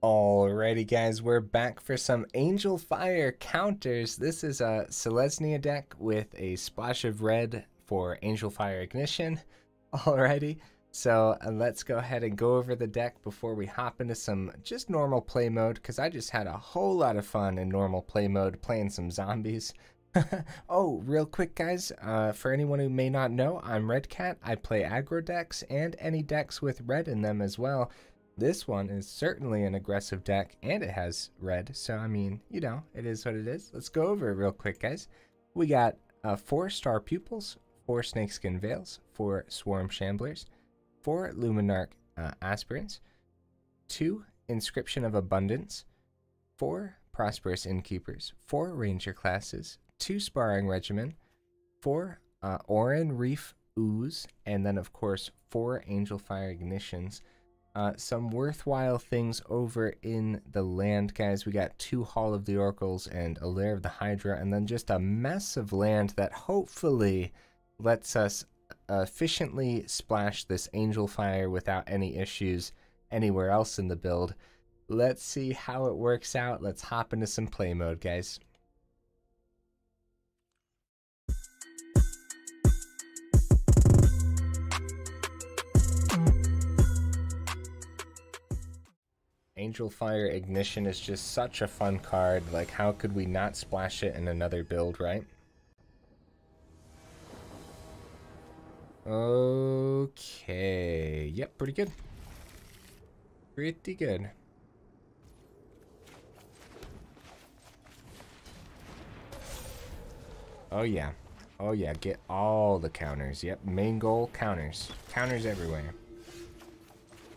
Alrighty guys, we're back for some Angelfire counters. This is a Selesnya deck with a splash of red for Angelfire Ignition. Alrighty, so let's go ahead and go over the deck before we hop into some just normal play mode, because I just had a whole lot of fun in normal play mode playing some zombies. Oh, real quick guys, for anyone who may not know, I'm Red Cat. I play aggro decks and any decks with red in them as well. This one is certainly an aggressive deck, and it has red, so I mean, you know, it is what it is. Let's go over it real quick, guys. We got 4 Star Pupils, 4 Snakeskin Veils, 4 Swarm Shamblers, 4 Luminarch Aspirants, 2 Inscription of Abundance, 4 Prosperous Innkeepers, 4 Ranger classes, 2 Sparring Regimen, 4 Oran-Rief Ooze, and then of course 4 Angelfire Ignitions. Some worthwhile things over in the land, guys. We got 2 Hall of the Oracles and a Lair of the Hydra, and then just a mess of land that hopefully lets us efficiently splash this Angelfire without any issues anywhere else in the build. Let's see how it works out. Let's hop into some play mode, guys. Angelfire Ignition is just such a fun card. Like, how could we not splash it in another build, right? Okay. Yep, pretty good. Pretty good. Oh yeah. Oh yeah, get all the counters. Yep, main goal, counters. Counters everywhere.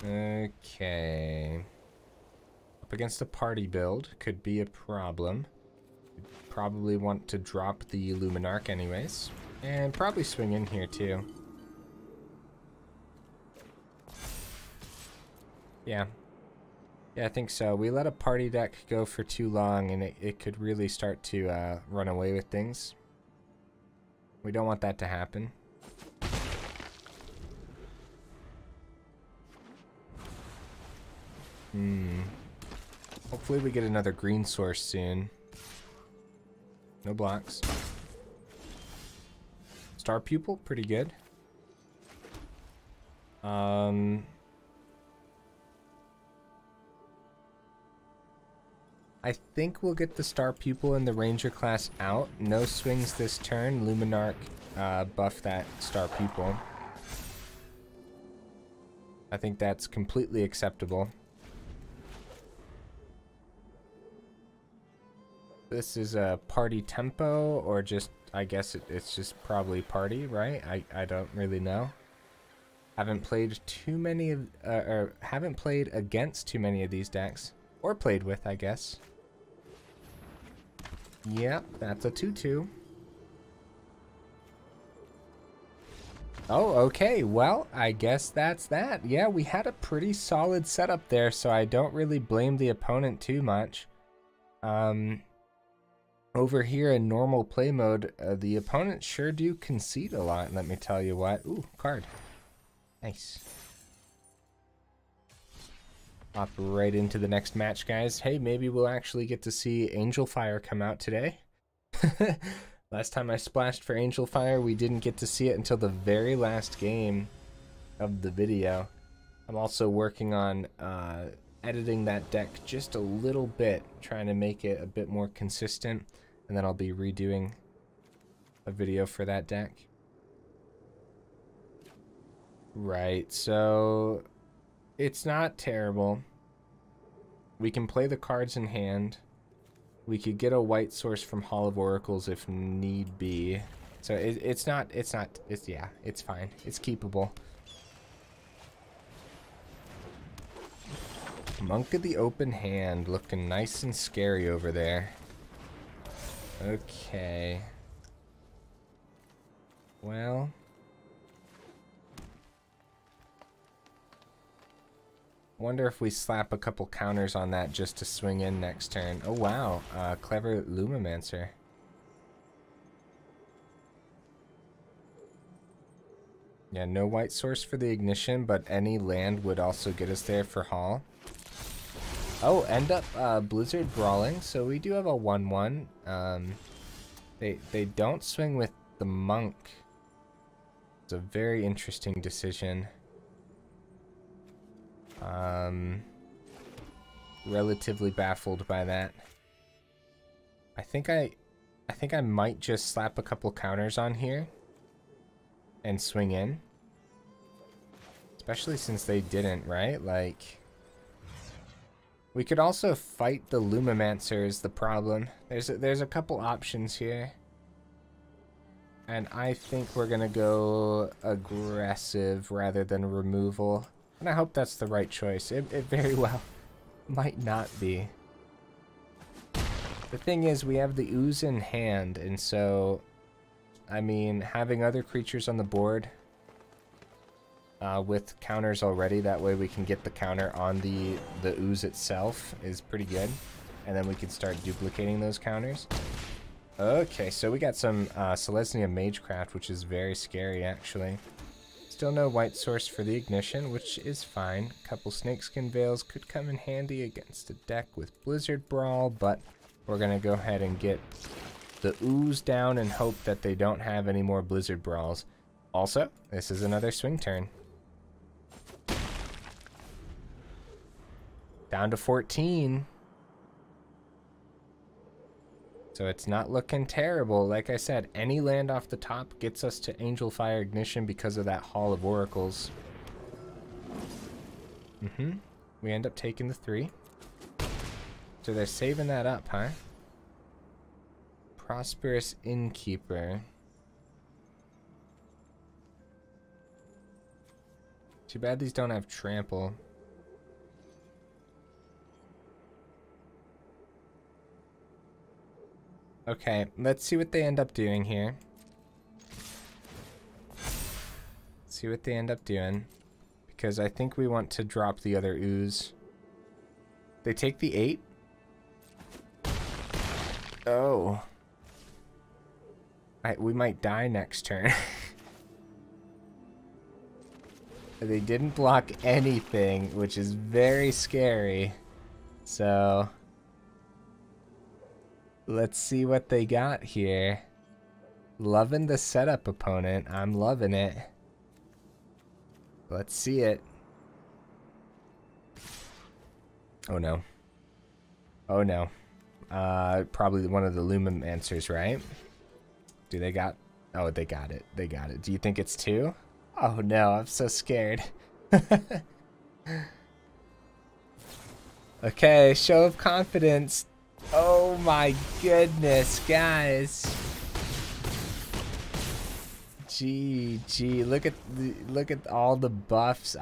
Okay. Against a party build could be a problem. Probably want to drop the Luminarch anyways, and probably swing in here too. Yeah, I think so. We let a party deck go for too long, and it could really start to run away with things. We don't want that to happen. Hopefully we get another green source soon. No blocks. Star Pupil, pretty good. I think we'll get the Star Pupil and the Ranger class out. No swings this turn. Luminarch buff that Star Pupil. I think that's completely acceptable. This is a party tempo, or just, I guess it's just probably party, right? I don't really know. Haven't played too many of, or haven't played against too many of these decks, or played with, I guess. Yep, that's a 2/2. Oh, okay, well, I guess that's that. Yeah, we had a pretty solid setup there, so I don't really blame the opponent too much. Over here in normal play mode, the opponents sure do concede a lot, let me tell you what. Ooh, card. Nice. Hop right into the next match, guys. Hey, maybe we'll actually get to see Angelfire come out today. Last time I splashed for Angelfire, we didn't get to see it until the very last game of the video. I'm also working on editing that deck just a little bit, trying to make it a bit more consistent, and then I'll be redoing a video for that deck. Right, so it's not terrible. We can play the cards in hand. We could get a white source from Hall of Oracles if need be. So it's fine. It's keepable. Monk of the Open Hand, looking nice and scary over there. Okay. Well. Wonder if we slap a couple counters on that just to swing in next turn. Oh wow, clever Lumimancer. Yeah, no white source for the Ignition, but any land would also get us there for Hall. Oh, end up Blizzard Brawling, so we do have a 1-1. They don't swing with the Monk. It's a very interesting decision. Relatively baffled by that. I think I might just slap a couple counters on here and swing in. Especially since they didn't, right? Like, we could also fight the Lumimancer is the problem. There's a couple options here. And I think we're gonna go aggressive rather than removal. And I hope that's the right choice. It very well might not be. The thing is, we have the Ooze in hand, and so, I mean, having other creatures on the board with counters already, that way we can get the counter on the Ooze itself is pretty good. And then we can start duplicating those counters. Okay, so we got some Selesnya Magecraft, which is very scary, actually. Still no white source for the Ignition, which is fine. A couple Snakeskin Veils could come in handy against a deck with Blizzard Brawl, but we're going to go ahead and get the Ooze down and hope that they don't have any more Blizzard Brawls. Also, this is another swing turn. Down to 14. So it's not looking terrible. Like I said, any land off the top gets us to Angelfire Ignition because of that Hall of Oracles. We end up taking the 3. So they're saving that up, huh? Prosperous Innkeeper. Too bad these don't have trample. Okay, let's see what they end up doing here. See what they end up doing. Because I think we want to drop the other Ooze. They take the 8. Oh. We might die next turn. They didn't block anything, which is very scary. So let's see what they got here. Loving the setup, opponent. I'm loving it. Let's see it. Oh no. Oh no. Probably one of the Lumimancers, right? Do they got... Oh, they got it. They got it. Do you think it's 2? Oh no, I'm so scared. Okay, show of confidence. Oh my goodness, guys. GG. Look at all the buffs.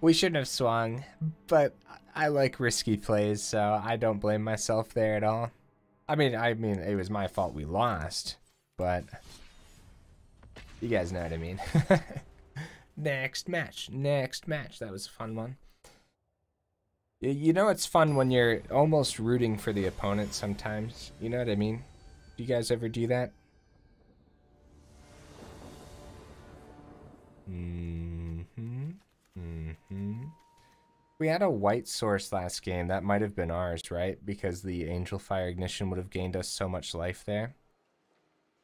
We shouldn't have swung, but I like risky plays, so I don't blame myself there at all. I mean it was my fault we lost, but you guys know what I mean. Next match. That was a fun one. You know it's fun when you're almost rooting for the opponent sometimes. You know what I mean? Do you guys ever do that? We had a white source last game. That might have been ours, right? Because the Angelfire Ignition would have gained us so much life there.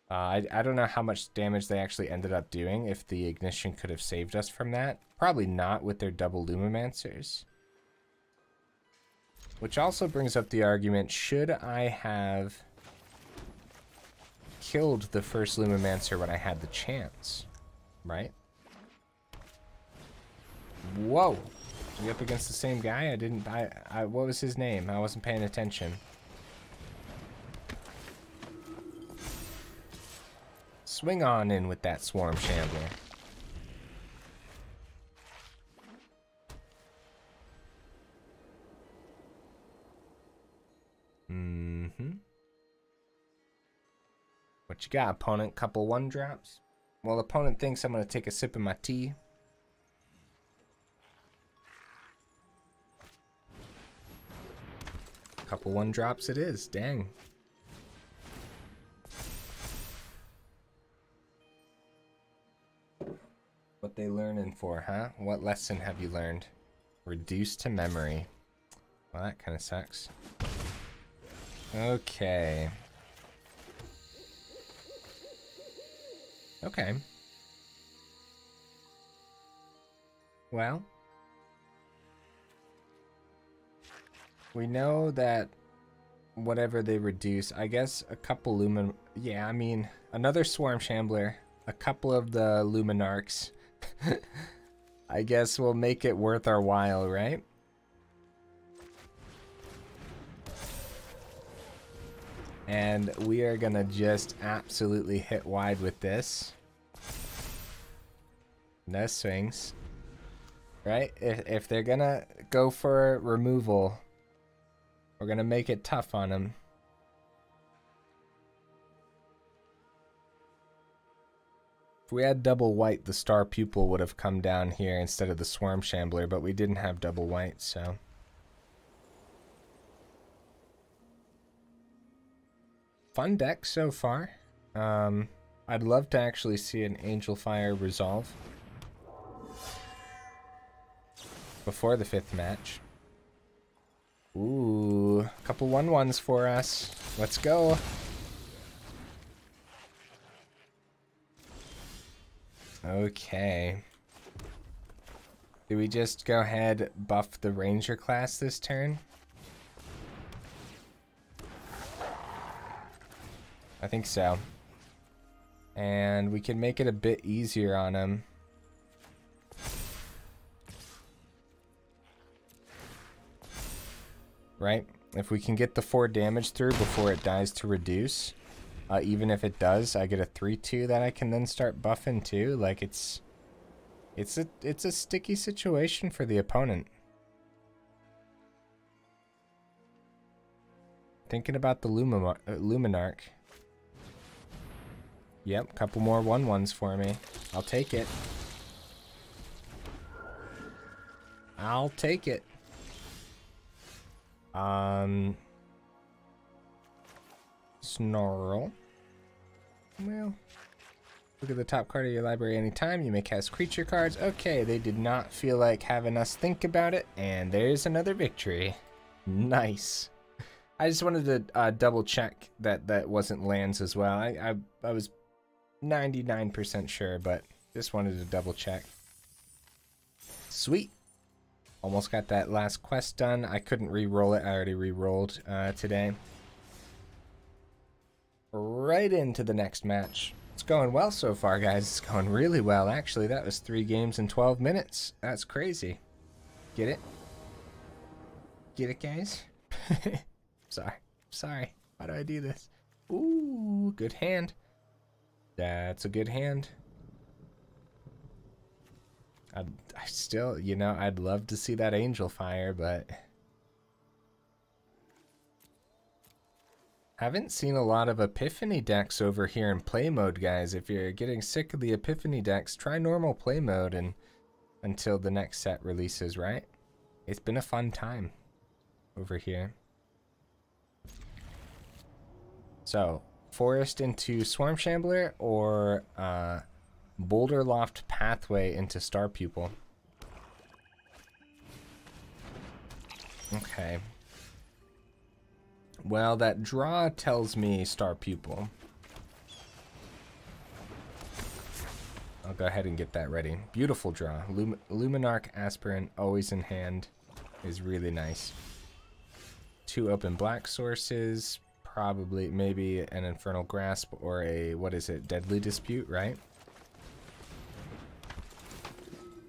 I don't know how much damage they actually ended up doing, if the Ignition could have saved us from that. Probably not with their double Lumimancers. Which also brings up the argument, should I have killed the first Lumimancer when I had the chance? Right? Whoa! Are we up against the same guy? What was his name? I wasn't paying attention. Swing on in with that Swarm Shambler. What you got, opponent? Couple 1-drops? Well, opponent thinks I'm going to take a sip of my tea. Couple 1-drops it is. Dang. What they learning for, huh? What lesson have you learned? Reduced to memory. Well, that kind of sucks. Okay. Okay. Well, we know that whatever they reduce, I guess a couple yeah, I mean, another Swarm Shambler, a couple of the Luminarchs, I guess will make it worth our while, right? And we are gonna just absolutely hit wide with this. No swings. Right? If they're gonna go for removal, we're gonna make it tough on them. If we had double white, the Star Pupil would have come down here instead of the Swarm Shambler, but we didn't have double white, so. Fun deck so far. I'd love to actually see an Angelfire resolve before the 5th match. Ooh, a couple 1/1s for us. Let's go. Okay. Do we just go ahead, buff the Ranger class this turn? I think so. And we can make it a bit easier on him. Right? If we can get the 4 damage through before it dies to reduce, even if it does, I get a 3/2 that I can then start buffing too. Like it's a sticky situation for the opponent. Thinking about the Luminarch. Yep, couple more 1/1s for me. I'll take it. I'll take it. Snarl. Well, look at the top card of your library anytime. You may cast creature cards. Okay, they did not feel like having us think about it, and there's another victory. Nice. I just wanted to double check that that wasn't lands as well. I was 99% sure, but just wanted to double check. Sweet. Almost got that last quest done. I couldn't re-roll it. I already re-rolled today. Right into the next match. It's going well so far, guys. It's going really well. Actually, that was 3 games in 12 minutes. That's crazy. Get it? Get it, guys? Sorry. Why do I do this? Ooh, good hand. That's a good hand. I still, you know, I'd love to see that Angelfire, but haven't seen a lot of Epiphany decks over here in play mode, guys. If you're getting sick of the Epiphany decks, try normal play mode and until the next set releases, right? It's been a fun time over here. So, Forest into Swarm Shambler or Boulderloft Pathway into Star Pupil. Okay. Well, that draw tells me Star Pupil. I'll go ahead and get that ready. Beautiful draw. Luminarch Aspirant, always in hand, is really nice. 2 open black sources, probably, maybe an Infernal Grasp or a, what is it, Deadly Dispute, right?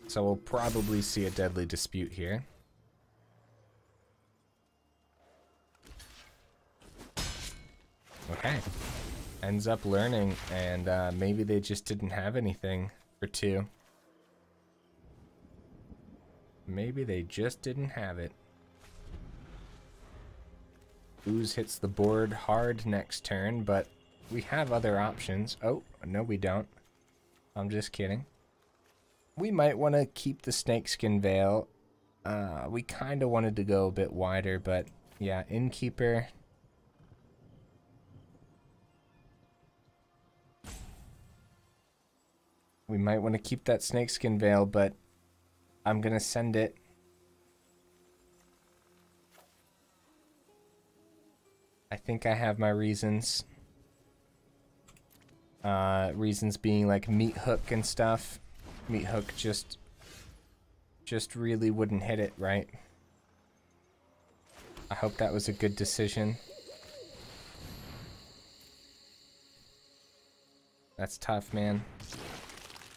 So we'll probably see a Deadly Dispute here. Okay. Ends up learning, and maybe they just didn't have anything for 2. Maybe they just didn't have it. Ooze hits the board hard next turn, but we have other options. Oh, no we don't. I'm just kidding. We might want to keep the Snakeskin Veil. We kind of wanted to go a bit wider, but yeah, Innkeeper. We might want to keep that Snakeskin Veil, but I'm going to send it think I have my reasons. Reasons being like Meat Hook and stuff. Meat Hook just really wouldn't hit it right. I hope that was a good decision. That's tough, man.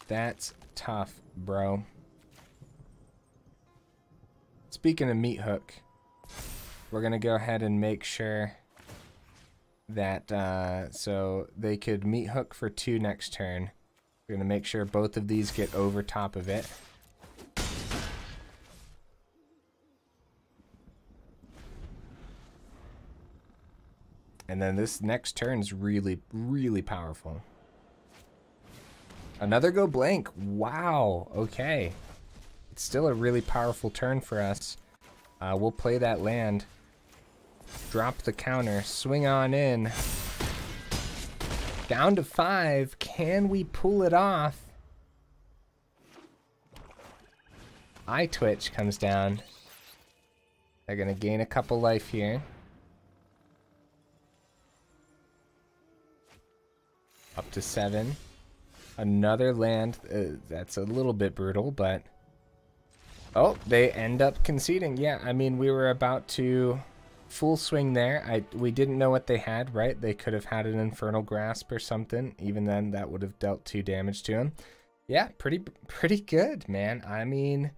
That's tough, bro. Speaking of Meat Hook, we're gonna go ahead and make sure that so they could Meat Hook for 2 next turn. We're gonna make sure both of these get over top of it. And then this next turn is really, really powerful. Another go blank. Wow. Okay. It's still a really powerful turn for us. We'll play that land. Drop the counter. Swing on in. Down to 5. Can we pull it off? Eye Twitch comes down. They're going to gain a couple life here. Up to 7. Another land. That's a little bit brutal, but... Oh, they end up conceding. Yeah, I mean, we were about to full swing there. We didn't know what they had, right? They could have had an Infernal Grasp or something. Even then, that would have dealt 2 damage to him. Yeah, pretty good, man. I mean,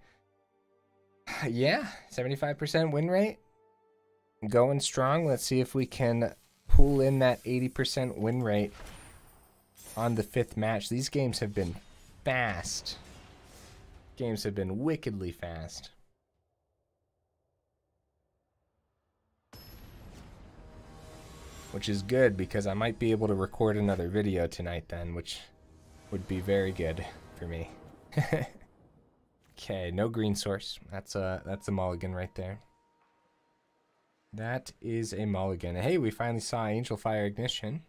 yeah, 75% win rate. Going strong. Let's see if we can pull in that 80% win rate on the 5th match. These games have been fast. Games have been wickedly fast. Which is good because I might be able to record another video tonight then, which would be very good for me. Okay, no green source. That's a mulligan right there. That is a mulligan. Hey, we finally saw Angelfire Ignition.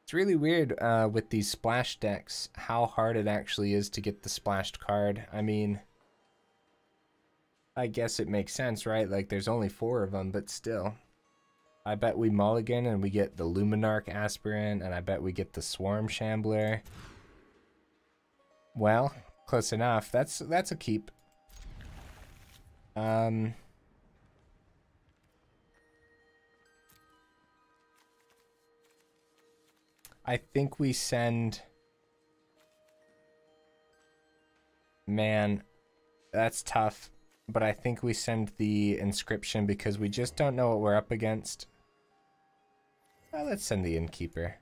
It's really weird with these splash decks how hard it actually is to get the splashed card. I mean, I guess it makes sense, right? Like, there's only 4 of them, but still. I bet we mulligan and we get the Luminarch Aspirant, and I bet we get the Swarm Shambler. Well, close enough. That's a keep. I think we send... Man, that's tough. But I think we send the Inscription because we just don't know what we're up against. Well, let's send the Innkeeper.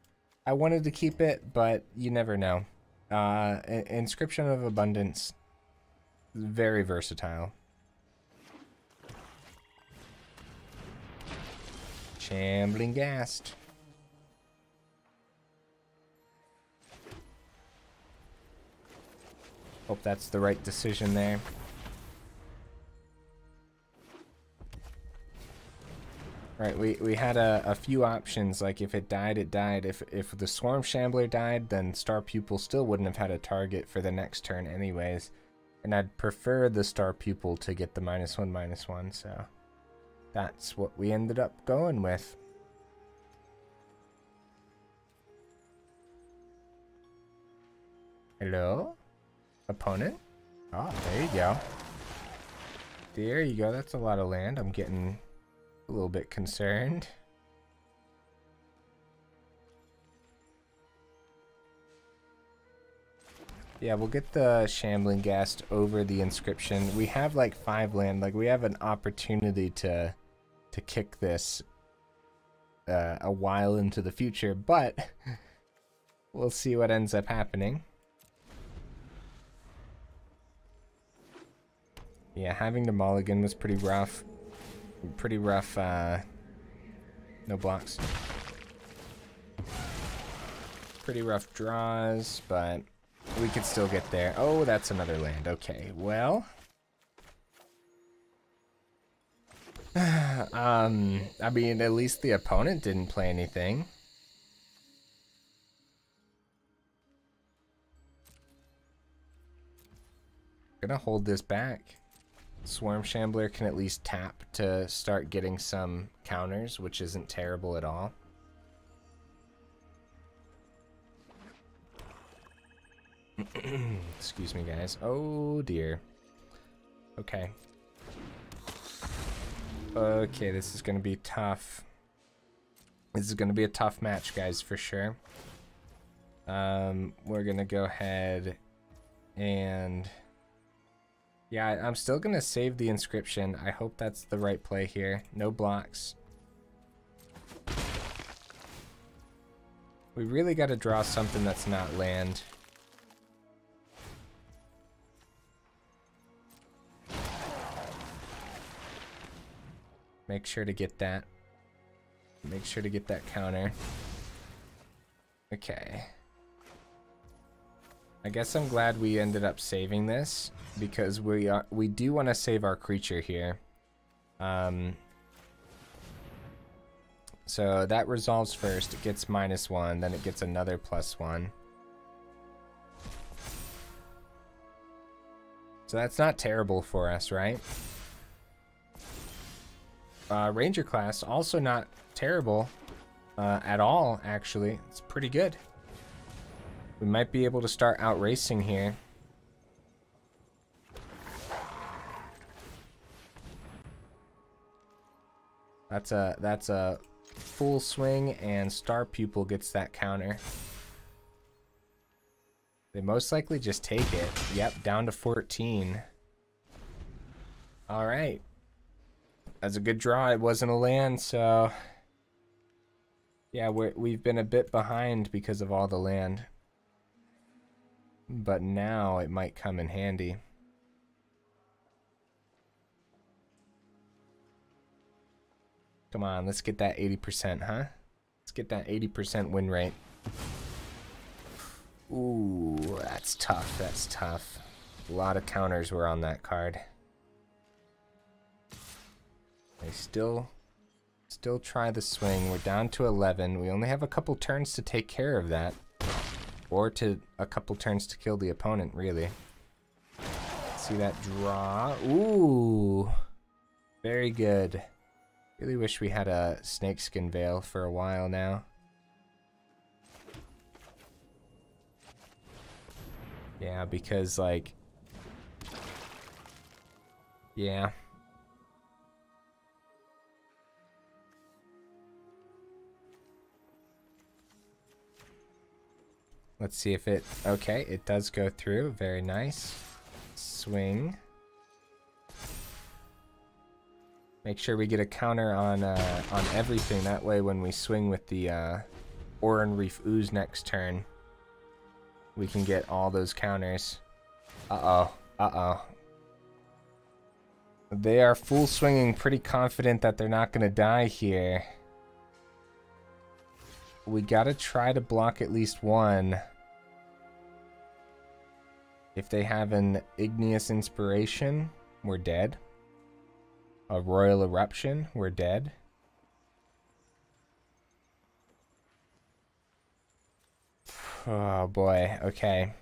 I wanted to keep it, but you never know. Inscription of Abundance. Very versatile. Shambling Ghast. Hope that's the right decision there. Right, we had a few options, like if it died, it died. If the Swarm Shambler died, then Star Pupil still wouldn't have had a target for the next turn anyways. And I'd prefer the Star Pupil to get the -1/-1, so that's what we ended up going with. Hello? Opponent? Oh, there you go. There you go, that's a lot of land. I'm getting a little bit concerned. Yeah, we'll get the Shambling Ghast over the Inscription. We have like 5 land. Like, we have an opportunity to kick this a while into the future, but we'll see what ends up happening. Yeah, having the mulligan was pretty rough. Pretty rough, no blocks. Pretty rough draws, but we could still get there. Oh, that's another land. Okay, well. I mean, at least the opponent didn't play anything. Gonna hold this back. Swarm Shambler can at least tap to start getting some counters, which isn't terrible at all. Excuse me, guys. Oh, dear. Okay. Okay, this is going to be tough. This is going to be a tough match, guys, for sure. We're going to go ahead and... yeah, I'm still going to save the Inscription. I hope that's the right play here. No blocks. We really got to draw something that's not land. Make sure to get that. Make sure to get that counter. Okay. I guess I'm glad we ended up saving this because we do want to save our creature here. So that resolves first. It gets -1, then it gets another +1. So that's not terrible for us, right? Ranger class, also not terrible at all, actually. It's pretty good. We might be able to start outracing here. That's a full swing, and Star Pupil gets that counter. They most likely just take it. Yep, down to 14. All right. That's a good draw. It wasn't a land, so yeah, we've been a bit behind because of all the land, but now it might come in handy. Come on, let's get that 80%, huh? Let's get that 80% win rate. Ooh, that's tough. That's tough. A lot of counters were on that card. They still try the swing. We're down to 11. We only have a couple turns to take care of that. Or a couple turns to kill the opponent, really. See that draw? Ooh. Very good. Really wish we had a Snakeskin Veil for a while now. Yeah, because, like... yeah. Let's see if it... okay, it does go through. Very nice. Swing. Make sure we get a counter on everything. That way when we swing with the Oran-Rief Ooze next turn, we can get all those counters. Uh-oh. Uh-oh. They are full swinging, pretty confident that they're not going to die here. We gotta try to block at least one. If they have an Igneous Inspiration, we're dead. A Royal Eruption, we're dead. Oh boy, okay.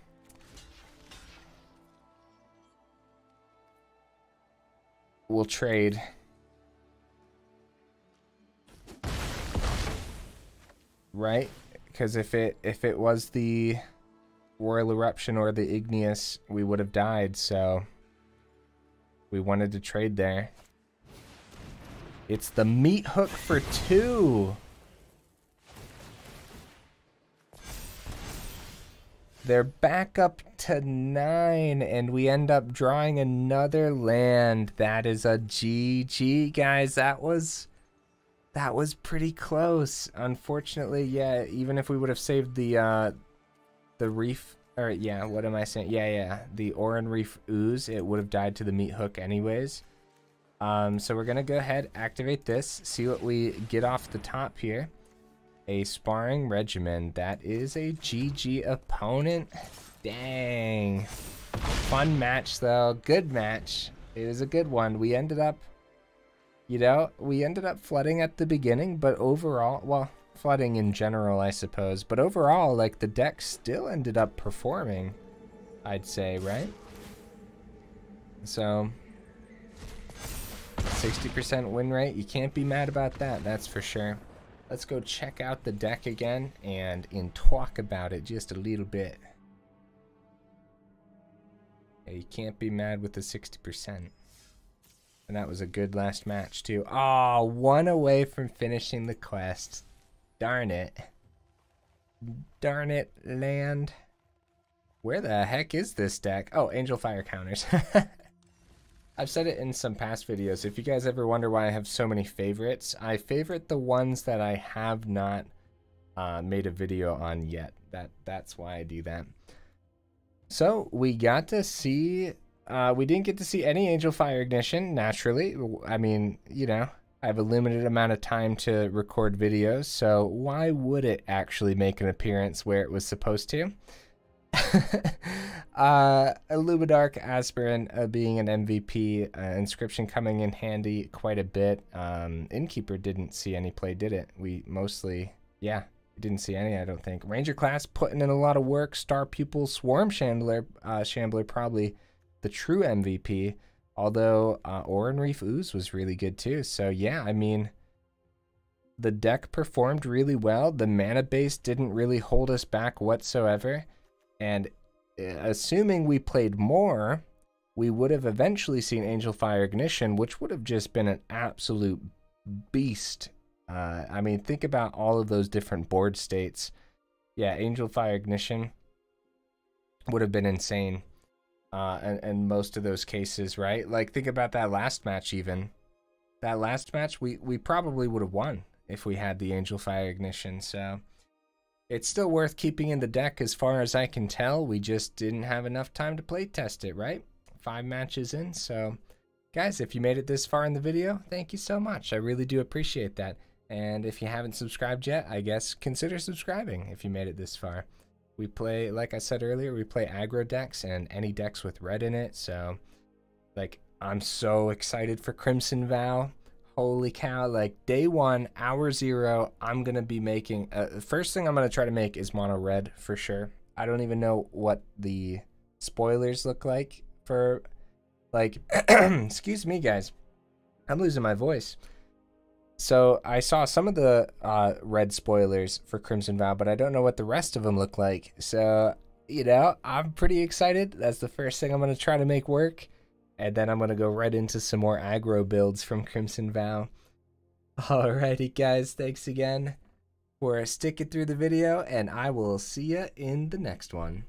We'll trade. Right? Because if it was the Royal Eruption or the Igneous, we would have died, so we wanted to trade there. It's the meat hook for 2. They're back up to 9, and we end up drawing another land. That is a GG, guys. That was pretty close. Unfortunately, yeah, even if we would have saved the reef, or yeah, what am I saying? Yeah, the Oran-Rief Ooze, it would have died to the meat hook anyways. So we're gonna go ahead, activate this, see what we get off the top here. A Sparring Regimen. That is a GG opponent. Dang. Fun match though. Good match. It was a good one. We ended up, you know, flooding at the beginning, but overall, well, flooding in general, I suppose, but overall, like, the deck still ended up performing, I'd say, right? So, 60% win rate. You can't be mad about that, that's for sure. Let's go check out the deck again and talk about it just a little bit. Yeah, you can't be mad with the 60%. And that was a good last match too. Oh, 1 away from finishing the quest. Darn it. Darn it, land. Where the heck is this deck? Oh, Angelfire counters. I've said it in some past videos. If you guys ever wonder why I have so many favorites, I favorite the ones that I have not made a video on yet. That's why I do that. So we got to see, we didn't get to see any Angelfire Ignition, naturally. I mean, you know, I have a limited amount of time to record videos, so why would it actually make an appearance where it was supposed to? Luminarch Aspirant being an MVP, Inscription coming in handy quite a bit. Innkeeper didn't see any play, did it? We mostly, yeah, didn't see any, I don't think. Ranger class putting in a lot of work. Star Pupil, Swarm Shambler, Shambler probably the true MVP, although Oran-Rief Ooze was really good too. So yeah, I mean, the deck performed really well. The mana base didn't really hold us back whatsoever. And assuming we played more, we would have eventually seen Angelfire Ignition, which would have just been an absolute beast. I mean, think about all of those different board states. Yeah, Angelfire Ignition would have been insane. And most of those cases, right? Like, think about that last match even. That last match, we probably would have won if we had the Angelfire Ignition, so... It's still worth keeping in the deck as far as I can tell. We just didn't have enough time to play test it, right? 5 matches in, so... Guys, if you made it this far in the video, thank you so much. I really do appreciate that. And if you haven't subscribed yet, I guess consider subscribing if you made it this far. We play, like I said earlier, we play aggro decks and any decks with red in it, so... Like, I'm so excited for Crimson Vow. Holy cow, like day 1, hour 0, I'm going to be making, first thing I'm going to try to make is mono red for sure. I don't even know what the spoilers look like for, like, excuse me guys, I'm losing my voice. So I saw some of the red spoilers for Crimson Vow, but I don't know what the rest of them look like. So, you know, I'm pretty excited. That's the first thing I'm going to try to make work. And then I'm going to go right into some more aggro builds from Crimson Vow. Alrighty guys, thanks again for sticking through the video, and I will see ya in the next one.